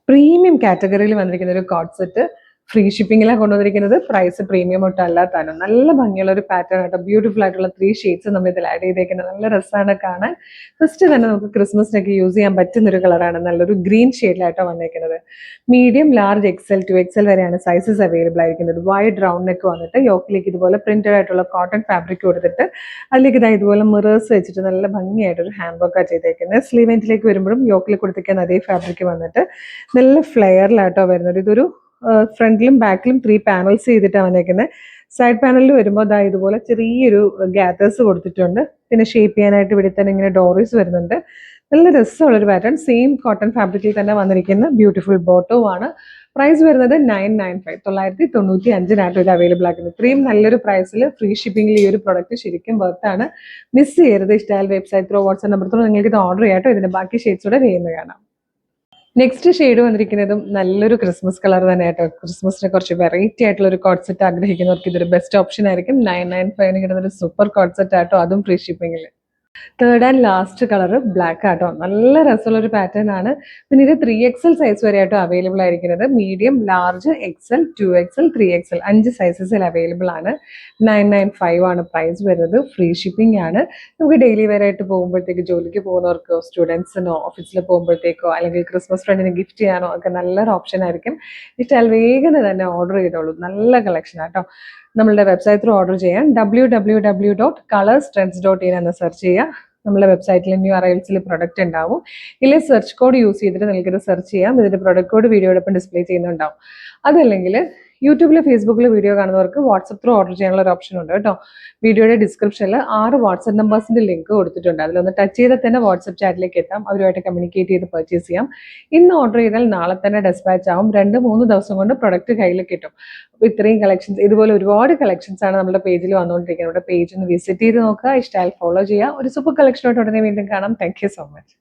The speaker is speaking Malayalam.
പ്രീമിയം കാറ്റഗറിയിൽ വന്നിരിക്കുന്ന ഒരു കോഡ് സെറ്റ് ഫ്രീ ഷിപ്പിങ്ങിലാണ് കൊണ്ടുവന്നിരിക്കുന്നത്. പ്രൈസ് പ്രീമിയം ഒട്ടല്ല താനും. നല്ല ഭംഗിയുള്ള ഒരു പാറ്റേൺ ആട്ടോ. ബ്യൂട്ടിഫുൾ ആയിട്ടുള്ള 3 ഷെയ്ഡ്സ് നമ്മൾ ഇതിൽ ആഡ് ചെയ്തേക്കുന്നത്. നല്ല രസമാണ് കാണാൻ. ഫസ്റ്റ് തന്നെ നമുക്ക് ക്രിസ്മസിനൊക്കെ യൂസ് ചെയ്യാൻ പറ്റുന്ന ഒരു കളറാണ്. നല്ലൊരു ഗ്രീൻ ഷെയ്ഡിലായിട്ടോ വന്നേക്കുന്നത്. മീഡിയം, ലാർജ്, എക്സൽ, 2XL വരെയാണ് സൈസസ് അവൈലബിൾ ആയിരിക്കുന്നത്. വൈഡ് റൗണ്ട് നെക്ക് വന്നിട്ട് യോക്കിലേക്ക് ഇതുപോലെ പ്രിന്റഡ് ആയിട്ടുള്ള കോട്ടൺ ഫാബ്രിക് കൊടുത്തിട്ട് അതിലേക്ക് ഇതാ ഇതുപോലെ മിറേഴ്സ് വെച്ചിട്ട് നല്ല ഭംഗിയായിട്ടൊരു ഹാൻഡ് വർക്കാണ് ചെയ്തേക്കുന്നത്. സ്ലീവ് എൻഡിലേക്ക് വരുമ്പോഴും യോക്കിൽ കൊടുത്തേക്കുന്ന അതേ ഫാബ്രിക് വന്നിട്ട് നല്ല ഫ്ലെയറിലായിട്ടോ വരുന്നത്. ഇതൊരു ഫ്രണ്ടിലും ബാക്കിലും 3 പാനൽസ് ചെയ്തിട്ടാണ് വന്നേക്കുന്നത്. സൈഡ് പാനലിൽ വരുമ്പോൾ അതാ ഇതുപോലെ ചെറിയൊരു ഗ്യാത്തേഴ്സ് കൊടുത്തിട്ടുണ്ട്. പിന്നെ ഷേപ്പ് ചെയ്യാനായിട്ട് ഇവിടെ തന്നെ ഇങ്ങനെ ഡോറീസ് വരുന്നുണ്ട്. നല്ല രസമുള്ളൊരു പാറ്റേൺ. സെയിം കോട്ടൺ ഫാബ്രിക്കിൽ തന്നെ വന്നിരിക്കുന്ന ബ്യൂട്ടിഫുൾ ബോട്ടോ ആണ്. പ്രൈസ് വരുന്നത് 995, 995 ഇത് അവൈലബിൾ ആക്കുന്നത്. ഇത്രയും നല്ലൊരു പ്രൈസിൽ ഫ്രീ ഷിപ്പിംഗിൽ ഈ ഒരു പ്രൊഡക്റ്റ് ശരിക്കും വർത്താണ്. മിസ് ചെയ്യരുത്. ഇഷ്ടമായാൽ website through, WhatsApp number through നിങ്ങൾക്ക് ഇത് ഓർഡർ ചെയ്യാട്ടോ. ഇതിന്റെ ബാക്കി ഷെയ്ഡ്സ് കൂടെ ചെയ്യുന്നത് കാണാം. നെക്സ്റ്റ് ഷെയ്ഡ് വന്നിരിക്കുന്നതും നല്ലൊരു ക്രിസ്മസ് കളർ തന്നെ ആയിട്ടോ. ക്രിസ്മസിനെ കുറച്ച് വെറൈറ്റി ആയിട്ടുള്ള ഒരു കോഡ് സെറ്റ് ആഗ്രഹിക്കുന്നവർക്ക് ഇതൊരു ബെസ്റ്റ് ഓപ്ഷൻ ആയിരിക്കും. 995 കിട്ടുന്ന ഒരു സൂപ്പർ കോഡ് സെറ്റ് ആട്ടോ, അതും ഫ്രീ ഷിപ്പിംഗിൽ. Third and last colour black ആട്ടോ. നല്ല രസമുള്ള ഒരു പാറ്റേൺ ആണ്. പിന്നെ ഇത് 3XL സൈസ് വരെ ആട്ടോ അവൈലബിൾ ആയിരിക്കുന്നത്. Medium, large, XL, 2XL, 3XL 5 സൈസസിൽ അവൈലബിൾ ആണ്. 995 ആണ് പ്രൈസ് വരുന്നത്. ഫ്രീ ഷിപ്പിംഗ് ആണ്. നമുക്ക് ഡെയിലി വെയർ ആയിട്ട് പോകുമ്പോഴത്തേക്ക്, ജോലിക്ക് പോകുന്നവർക്കോ സ്റ്റുഡൻസിനോ ഓഫീസിൽ പോകുമ്പോഴത്തേക്കോ അല്ലെങ്കിൽ ക്രിസ്മസ് ഫ്രണ്ടിന് ഗിഫ്റ്റ് ചെയ്യാനോ ഒക്കെ നല്ലൊരു ഓപ്ഷൻ ആയിരിക്കും. ഇഷ്ടമായാൽ വേഗം തന്നെ ഓർഡർ ചെയ്തോളൂ. നല്ല കളക്ഷൻ ആട്ടോ. നമ്മളുടെ വെബ്സൈറ്റ് ത്രൂ ഓർഡർ ചെയ്യാൻ www.colorstrends.in എന്ന് സെർച്ച് ചെയ്യുക. നമ്മുടെ വെബ്സൈറ്റിൽ ന്യൂ അറൈവൽസിൽ പ്രൊഡക്റ്റ് ഉണ്ടാവും. ഇല്ലേ സെർച്ച് കോഡ് യൂസ് ചെയ്തിട്ട് നിങ്ങൾക്കിത് സെർച്ച് ചെയ്യാം. ഇതിന്റെ പ്രൊഡക്റ്റ് കോഡ് വീഡിയോടൊപ്പം ഡിസ്പ്ലേ ചെയ്യുന്നുണ്ടാവും. അതല്ലെങ്കിൽ യൂട്യൂബിൽ, ഫേസ്ബുക്കിൽ വീഡിയോ കാണുന്നവർക്ക് വാട്സപ്പ് ത്രൂ ഓർഡർ ചെയ്യാനുള്ള ഒരു ഓപ്ഷൻ ഉണ്ട് കേട്ടോ. വീഡിയോയുടെ ഡിസ്ക്രിപ്ഷനിൽ 6 വാട്സപ്പ് നമ്പേഴ്സിന്റെ ലിങ്ക് കൊടുത്തിട്ടുണ്ട്. അതിലൊന്ന് ടച്ച് ചെയ്താൽ തന്നെ വാട്സപ്പ് ചാറ്റിലേക്ക് എത്താം. അവരുമായിട്ട് കമ്മ്യൂണിക്കേറ്റ് ചെയ്ത് പർച്ചേസ് ചെയ്യാം. ഇന്ന് ഓർഡർ ചെയ്താൽ നാളെ തന്നെ ഡെസ്പാച്ച് ആവും. 2-3 ദിവസം കൊണ്ട് പ്രൊഡക്റ്റ് കയ്യിൽ കിട്ടും. അപ്പോൾ ഇത്രയും കളക്ഷൻസ്, ഇതുപോലെ ഒരുപാട് കളക്ഷൻസ് ആണ് നമ്മുടെ പേജിൽ വന്നുകൊണ്ടിരിക്കുന്നത്. നമ്മുടെ പേജ് ഒന്ന് വിസിറ്റ് ചെയ്ത് നോക്കുക. ഇഷ്ടമായാൽ ഫോളോ ചെയ്യുക. ഒരു സൂപ്പർ കളക്ഷനോട്ട് ഉടനെ വീണ്ടും കാണാം. Thank you so much.